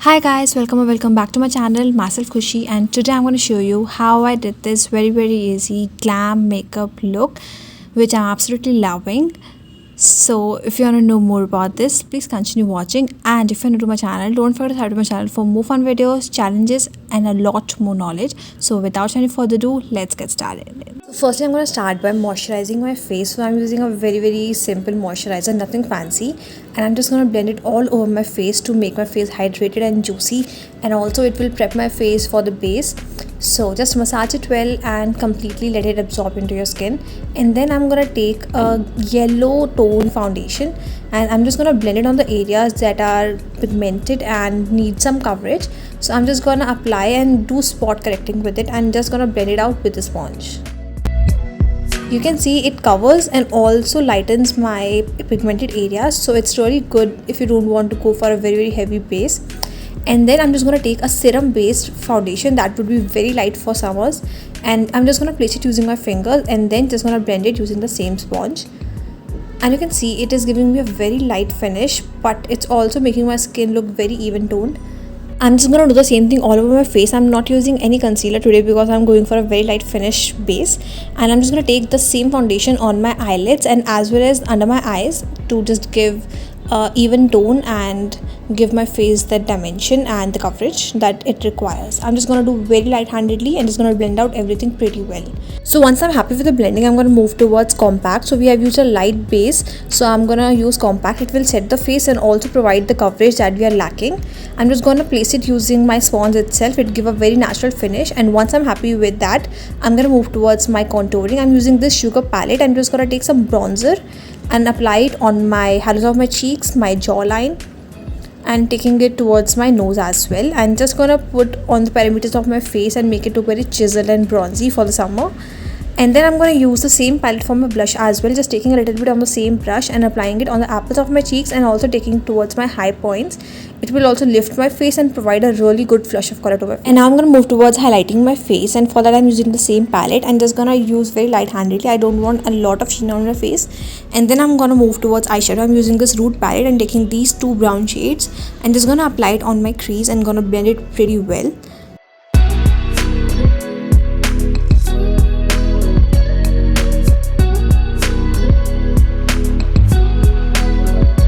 Hi guys, welcome or welcome back to my channel, myself Kushi, and today I'm going to show you how I did this very easy glam makeup look which I'm absolutely loving. So if you want to know more about this, please continue watching, and if you're new to my channel, don't forget to subscribe to my channel for more fun videos, challenges and a lot more knowledge. So without any further ado, let's get started. Firstly, I'm going to start by moisturizing my face. So I'm using a very simple moisturizer, nothing fancy, and I'm just going to blend it all over my face to make my face hydrated and juicy, and also it will prep my face for the base. So just massage it well and completely let it absorb into your skin. And then I'm gonna take a yellow tone foundation and I'm just gonna blend it on the areas that are pigmented and need some coverage. So I'm just gonna apply and do spot correcting with it, and just gonna blend it out with a sponge. You can see it covers and also lightens my pigmented areas, so it's really good if you don't want to go for a very heavy base. And then I'm just going to take a serum based foundation that would be very light for summers, and I'm just going to place it using my fingers and then just going to blend it using the same sponge. And you can see it is giving me a very light finish, but it's also making my skin look very even toned. I'm just going to do the same thing all over my face. I'm not using any concealer today because I'm going for a very light finish base, and I'm just going to take the same foundation on my eyelids and as well as under my eyes to just give even tone and give my face that dimension and the coverage that it requires. I'm just going to do very light-handedly and just going to blend out everything pretty well. So once I'm happy with the blending, I'm going to move towards compact. So we have used a light base, so I'm going to use compact. It will set the face and also provide the coverage that we are lacking. I'm just going to place it using my sponge itself. It give a very natural finish, and once I'm happy with that, I'm going to move towards my contouring. I'm using this sugar palette. I'm just going to take some bronzer and apply it on my hollows of my cheeks, my jawline, and taking it towards my nose as well. And just gonna put on the perimeters of my face and make it look very chiseled and bronzy for the summer. And then I'm going to use the same palette for my blush as well, just taking a little bit on the same brush and applying it on the apples of my cheeks and also taking it towards my high points. It will also lift my face and provide a really good flush of color to my face. And now I'm going to move towards highlighting my face, and for that I'm using the same palette and just going to use very light-handedly. I don't want a lot of sheen on my face. And then I'm going to move towards eyeshadow. I'm using this Root palette and taking these two brown shades and just going to apply it on my crease and going to blend it pretty well.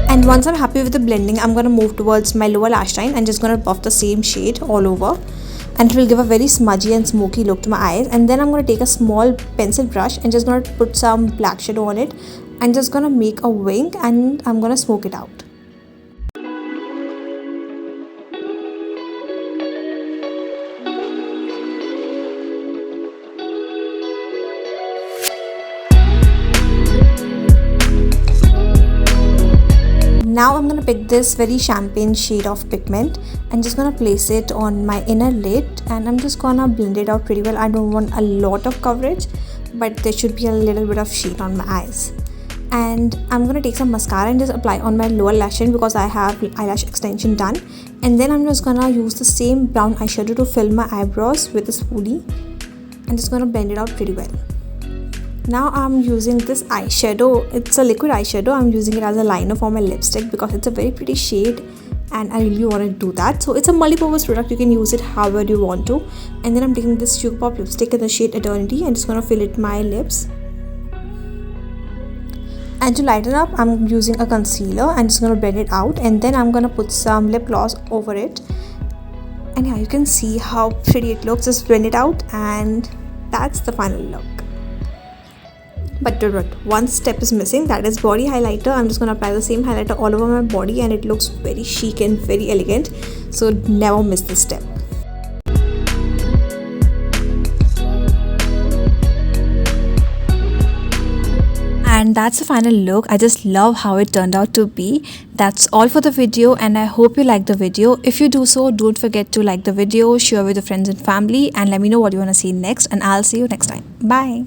And once I'm happy with the blending, I'm going to move towards my lower lash line and just going to buff the same shade all over, and it will give a very smudgy and smoky look to my eyes. And then I'm going to take a small pencil brush and just going to put some black shadow on it and just going to make a wing, and I'm going to smoke it out. Now I'm going to pick this very champagne shade of pigment and just going to place it on my inner lid, and I'm just going to blend it out pretty well. I don't want a lot of coverage, but there should be a little bit of shade on my eyes. And I'm going to take some mascara and just apply on my lower lash line because I have eyelash extension done. And then I'm just going to use the same brown eyeshadow to fill my eyebrows with a spoolie and just going to blend it out pretty well. Now I'm using this eyeshadow. It's a liquid eyeshadow. I'm using it as a liner for my lipstick because it's a very pretty shade and I really want to do that. So it's a multi-purpose product. You can use it however you want to. And then I'm taking this Sugar Pop lipstick in the shade Eternity and just going to fill it my lips. And to lighten up, I'm using a concealer and just going to blend it out. And then I'm going to put some lip gloss over it. And yeah, you can see how pretty it looks. Just blend it out and that's the final look. But one step is missing, that is body highlighter. I'm just going to apply the same highlighter all over my body and it looks very chic and very elegant. So never miss this step. And that's the final look. I just love how it turned out to be. That's all for the video, and I hope you liked the video. If you do so, don't forget to like the video, share with your friends and family, and let me know what you want to see next, and I'll see you next time. Bye.